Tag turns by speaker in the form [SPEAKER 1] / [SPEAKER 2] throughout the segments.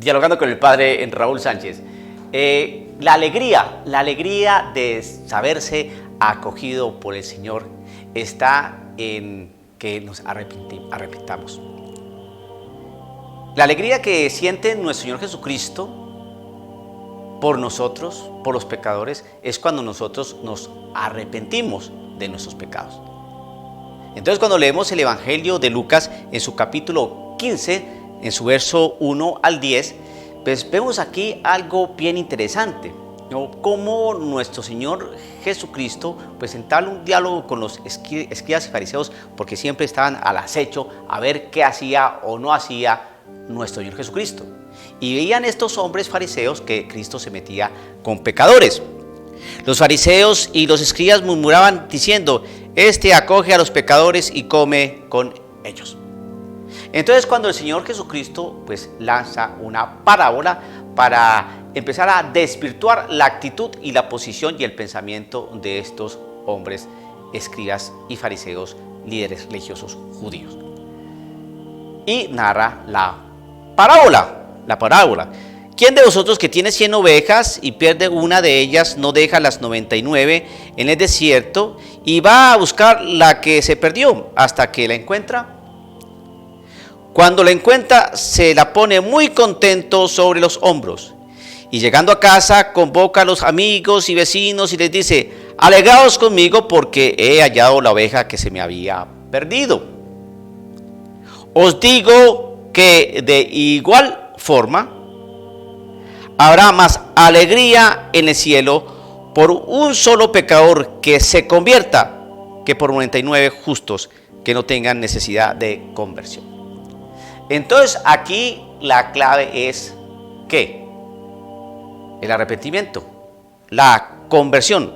[SPEAKER 1] Dialogando con el padre Raúl Sánchez. La alegría de saberse acogido por el Señor está en que nos arrepintamos. La alegría que siente nuestro Señor Jesucristo por nosotros, por los pecadores, es cuando nosotros nos arrepentimos de nuestros pecados. Entonces, cuando leemos el Evangelio de Lucas en su capítulo 15, en su verso 1 al 10, pues vemos aquí algo bien interesante, ¿no? Cómo nuestro Señor Jesucristo pues entabla un diálogo con los escribas y fariseos, porque siempre estaban al acecho a ver qué hacía o no hacía nuestro Señor Jesucristo. Y veían estos hombres fariseos que Cristo se metía con pecadores. Los fariseos y los escribas murmuraban diciendo: este acoge a los pecadores y come con ellos. Entonces, cuando el Señor Jesucristo pues lanza una parábola para empezar a desvirtuar la actitud y la posición y el pensamiento de estos hombres escribas y fariseos, líderes religiosos judíos, y narra la parábola. ¿Quién de vosotros que tiene 100 ovejas y pierde una de ellas no deja las 99 en el desierto y va a buscar la que se perdió hasta que la encuentra? Cuando la encuentra, se la pone muy contento sobre los hombros, y llegando a casa convoca a los amigos y vecinos y les dice: alegraos conmigo porque he hallado la oveja que se me había perdido. Os digo que de igual forma habrá más alegría en el cielo por un solo pecador que se convierta que por 99 justos que no tengan necesidad de conversión. Entonces aquí la clave es ¿qué? El arrepentimiento, la conversión.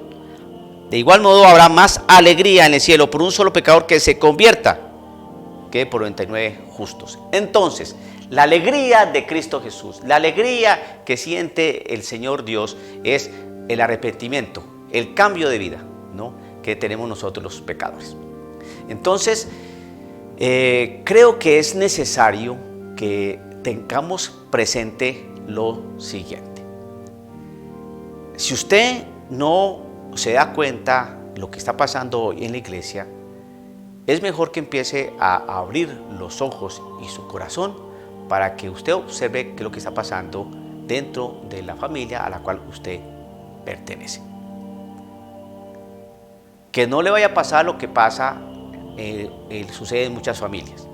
[SPEAKER 1] De igual modo habrá más alegría en el cielo por un solo pecador que se convierta que por 99 justos. Entonces, la alegría de Cristo Jesús, la alegría que siente el Señor Dios es el arrepentimiento, el cambio de vida, ¿no?, que tenemos nosotros los pecadores. Entonces, creo que es necesario que tengamos presente lo siguiente. Si usted no se da cuenta lo que está pasando hoy en la iglesia, es mejor que empiece a abrir los ojos y su corazón para que usted observe qué es lo que está pasando dentro de la familia a la cual usted pertenece. Que no le vaya a pasar lo que pasa, sucede en muchas familias.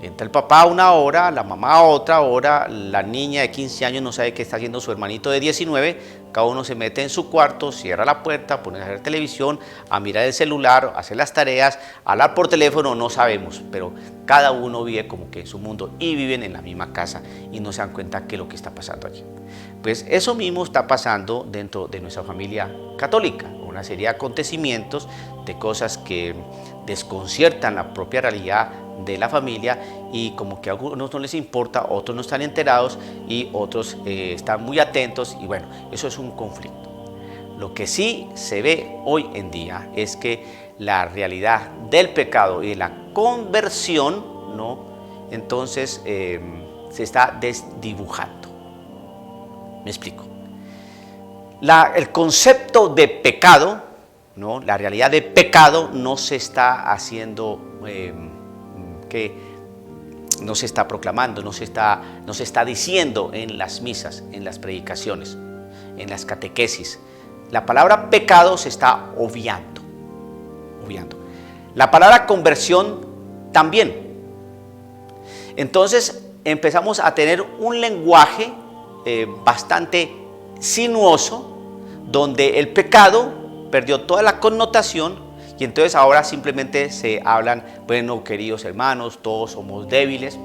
[SPEAKER 1] Entra el papá una hora, la mamá otra hora, la niña de 15 años no sabe qué está haciendo su hermanito de 19, cada uno se mete en su cuarto, cierra la puerta, pone a ver televisión, a mirar el celular, a hacer las tareas, a hablar por teléfono, no sabemos, pero cada uno vive como que en su mundo y viven en la misma casa y no se dan cuenta qué es lo que está pasando allí. Pues eso mismo está pasando dentro de nuestra familia católica, una serie de acontecimientos, de cosas que desconciertan la propia realidad de la familia y como que a algunos no les importa, otros no están enterados y otros están muy atentos y bueno, eso es un conflicto. Lo que sí se ve hoy en día es que la realidad del pecado y de la conversión, ¿no?, entonces se está desdibujando. Me explico. El concepto de pecado, ¿no?, la realidad de pecado no se está haciendo, que no se está proclamando, no se está diciendo en las misas, en las predicaciones, en las catequesis. La palabra pecado se está obviando. La palabra conversión también. Entonces empezamos a tener un lenguaje bastante sinuoso, donde el pecado perdió toda la connotación. Y entonces ahora simplemente se hablan: bueno, queridos hermanos, todos somos débiles,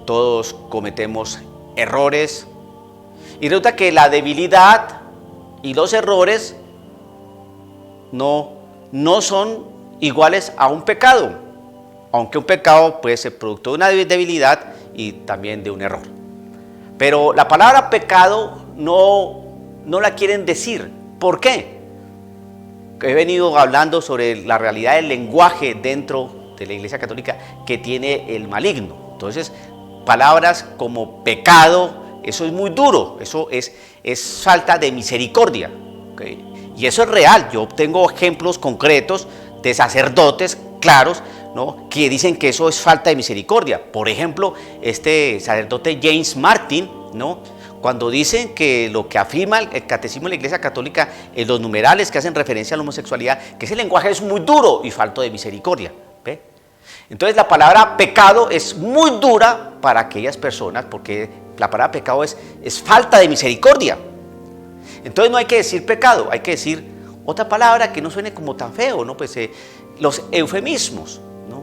[SPEAKER 1] todos cometemos errores. Y resulta que la debilidad y los errores no son iguales a un pecado, aunque un pecado puede ser producto de una debilidad y también de un error. Pero la palabra pecado no la quieren decir. ¿Por qué? He venido hablando sobre la realidad del lenguaje dentro de la Iglesia Católica que tiene el maligno. Entonces, palabras como pecado, eso es muy duro, eso es falta de misericordia, ¿okay? Y eso es real. Yo tengo ejemplos concretos de sacerdotes claros, ¿no?, que dicen que eso es falta de misericordia. Por ejemplo, este sacerdote James Martin, ¿no?, cuando dicen que lo que afirma el catecismo de la Iglesia Católica en los numerales que hacen referencia a la homosexualidad, que ese lenguaje es muy duro y falto de misericordia, ¿ve? Entonces la palabra pecado es muy dura para aquellas personas, porque la palabra pecado es falta de misericordia. Entonces no hay que decir pecado, hay que decir otra palabra que no suene como tan feo, ¿no? Pues los eufemismos, ¿no?,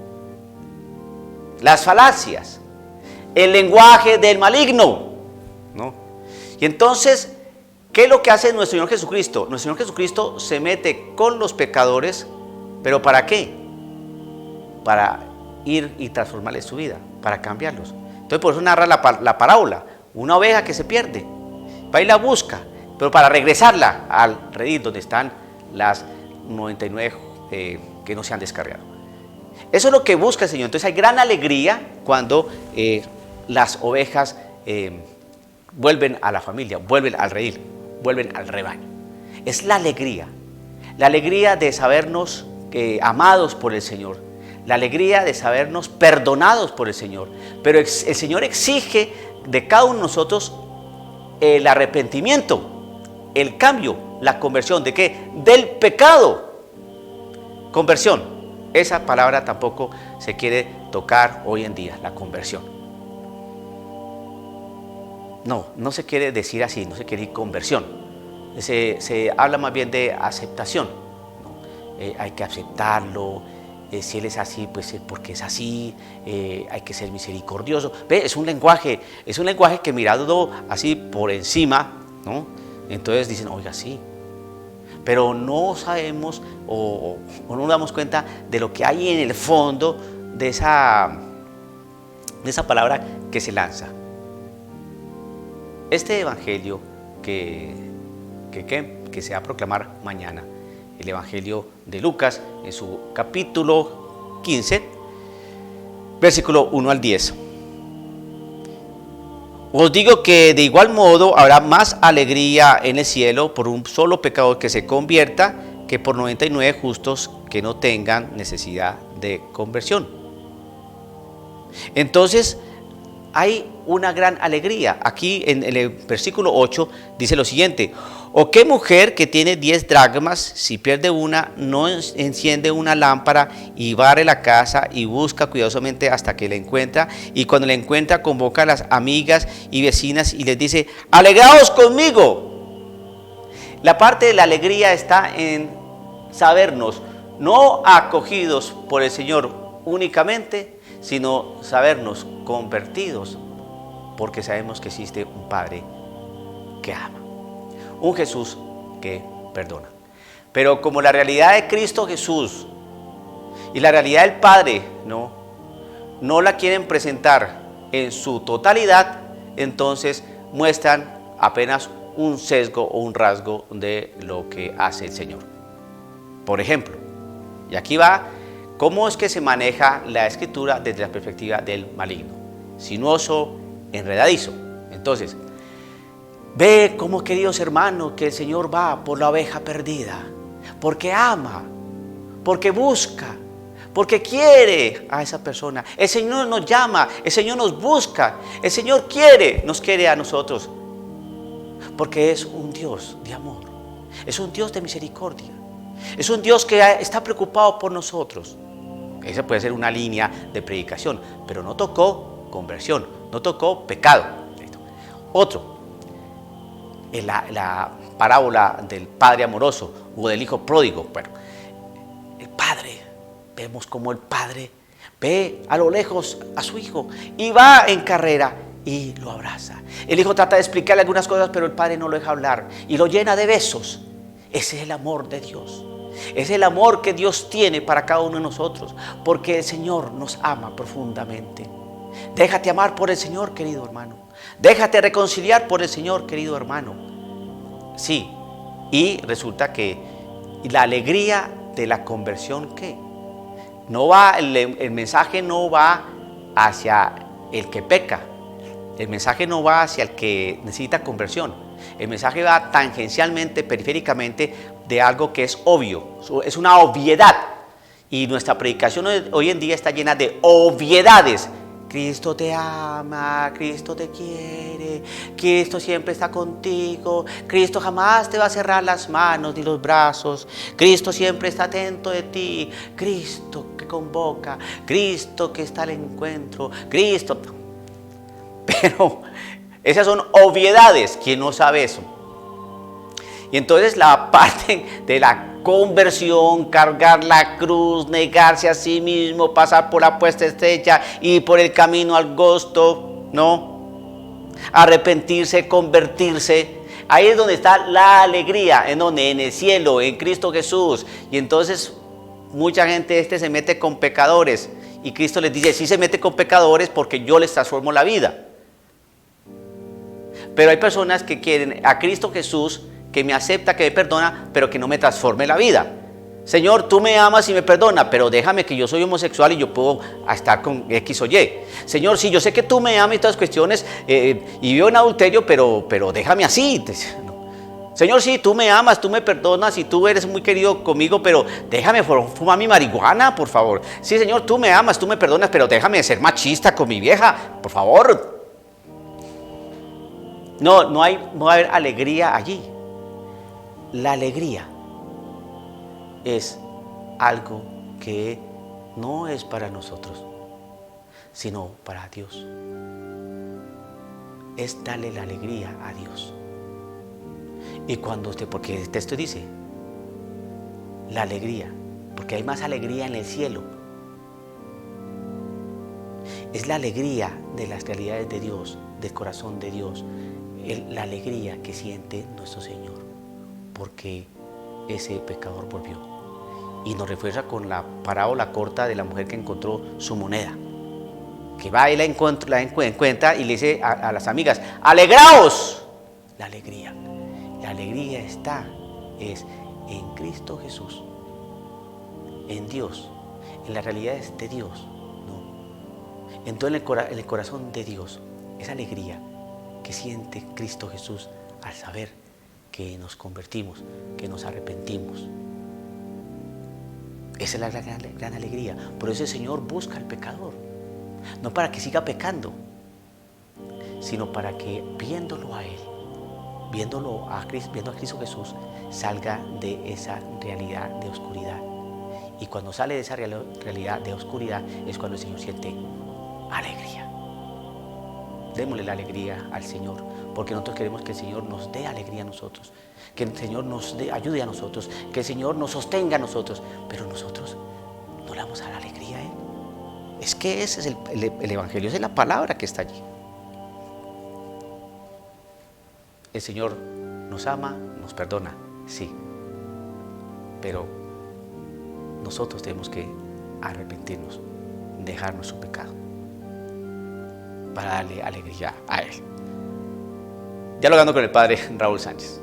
[SPEAKER 1] las falacias, el lenguaje del maligno, ¿no? Y entonces, ¿qué es lo que hace nuestro Señor Jesucristo? Nuestro Señor Jesucristo se mete con los pecadores, ¿pero para qué? Para ir y transformarles su vida, para cambiarlos. Entonces por eso narra la parábola, una oveja que se pierde, va y la busca, pero para regresarla al redil donde están las 99 que no se han descarriado. Eso es lo que busca el Señor. Entonces hay gran alegría cuando las ovejas vuelven a la familia, vuelven al redil, vuelven al rebaño. Es la alegría de sabernos amados por el Señor, la alegría de sabernos perdonados por el Señor. Pero el Señor exige de cada uno de nosotros el arrepentimiento, el cambio, la conversión. ¿De qué? Del pecado. Conversión. Esa palabra tampoco se quiere tocar hoy en día, la conversión. No se quiere decir así, no se quiere decir conversión. Se habla más bien de aceptación, ¿no? Hay que aceptarlo. Si Él es así, pues es porque es así. Hay que ser misericordioso. ¿Ve? Es un lenguaje que mirado así por encima, ¿no? Entonces dicen, oiga, sí. Pero no sabemos o no nos damos cuenta de lo que hay en el fondo de esa palabra que se lanza. Este evangelio que se va a proclamar mañana, el evangelio de Lucas, en su capítulo 15, versículo 1 al 10. Os digo que de igual modo habrá más alegría en el cielo por un solo pecador que se convierta que por 99 justos que no tengan necesidad de conversión. Entonces, hay una gran alegría. Aquí en el versículo 8 dice lo siguiente: ¿o qué mujer que tiene 10 dracmas, si pierde una, no enciende una lámpara y barre la casa y busca cuidadosamente hasta que la encuentra? Y cuando la encuentra, convoca a las amigas y vecinas y les dice: alegraos conmigo. La parte de la alegría está en sabernos no acogidos por el Señor únicamente, sino sabernos convertidos, porque sabemos que existe un Padre que ama, un Jesús que perdona. Pero como la realidad de Cristo Jesús y la realidad del Padre no la quieren presentar en su totalidad, entonces muestran apenas un sesgo o un rasgo de lo que hace el Señor. Por ejemplo, y aquí va cómo es que se maneja la Escritura desde la perspectiva del maligno, sinuoso, enredadizo. Entonces, ve cómo, queridos hermanos, que el Señor va por la oveja perdida, porque ama, porque busca, porque quiere a esa persona. El Señor nos llama, el Señor nos busca, el Señor nos quiere a nosotros, porque es un Dios de amor, es un Dios de misericordia, es un Dios que está preocupado por nosotros. Esa puede ser una línea de predicación, pero no tocó conversión, no tocó pecado. Otro, en la parábola del padre amoroso o del hijo pródigo. Bueno, el padre, vemos como el padre ve a lo lejos a su hijo y va en carrera y lo abraza. El hijo trata de explicarle algunas cosas, pero el padre no lo deja hablar y lo llena de besos. Ese es el amor de Dios. Es el amor que Dios tiene para cada uno de nosotros, porque el Señor nos ama profundamente. Déjate amar por el Señor, querido hermano. Déjate reconciliar por el Señor, querido hermano. Sí, y resulta que la alegría de la conversión, ¿qué? No va, el mensaje no va hacia el que peca, El mensaje no va hacia el que necesita conversión. El mensaje va tangencialmente, periféricamente, de algo que es obvio. Es una obviedad. Y nuestra predicación hoy en día está llena de obviedades. Cristo te ama, Cristo te quiere, Cristo siempre está contigo, Cristo jamás te va a cerrar las manos ni los brazos, Cristo siempre está atento de ti, Cristo que convoca, Cristo que está al encuentro, Cristo. Pero esas son obviedades. ¿Quién no sabe eso? Y entonces la parte de la conversión, cargar la cruz, negarse a sí mismo, pasar por la puesta estrecha y por el camino al gozo, ¿no? Arrepentirse, convertirse. Ahí es donde está la alegría, en donde en el cielo, en Cristo Jesús. Y entonces mucha gente se mete con pecadores y Cristo les dice, sí se mete con pecadores porque yo les transformo la vida. Pero hay personas que quieren a Cristo Jesús, que me acepta, que me perdona, pero que no me transforme la vida. Señor, tú me amas y me perdona, pero déjame que yo soy homosexual y yo puedo estar con X o Y. Señor, sí, yo sé que tú me amas y todas las cuestiones y vivo en adulterio, pero déjame así. Señor, sí, tú me amas, tú me perdonas y tú eres muy querido conmigo, pero déjame fumar mi marihuana, por favor. Sí, Señor, tú me amas, tú me perdonas, pero déjame ser machista con mi vieja, por favor. No va a haber alegría allí. La alegría es algo que no es para nosotros, sino para Dios. Es darle la alegría a Dios. Y cuando porque el texto dice, la alegría, porque hay más alegría en el cielo. Es la alegría de las realidades de Dios, del corazón de Dios, la alegría que siente nuestro Señor, porque ese pecador volvió. Y nos refuerza con la parábola corta de la mujer que encontró su moneda, que va y la encuentra y le dice a las amigas, ¡alegraos! La alegría es en Cristo Jesús, en Dios, en las realidades de Dios, ¿no? Entonces en el corazón de Dios, esa alegría que siente Cristo Jesús al saber que nos convertimos, que nos arrepentimos. Esa es la gran alegría. Por eso el Señor busca al pecador, no para que siga pecando, sino para que viéndolo a Él, viendo a Cristo Jesús, salga de esa realidad de oscuridad. Y cuando sale de esa realidad de oscuridad es cuando el Señor siente alegría. Démosle la alegría al Señor, porque nosotros queremos que el Señor nos dé alegría a nosotros, que el Señor nos ayude a nosotros, que el Señor nos sostenga a nosotros, pero nosotros no le vamos a dar alegría a Él. Es que ese es el Evangelio, esa es la palabra que está allí. El Señor nos ama, nos perdona, sí, pero nosotros tenemos que arrepentirnos, dejarnos su pecado, para darle alegría a Él. Dialogando con el Padre Raúl Sánchez.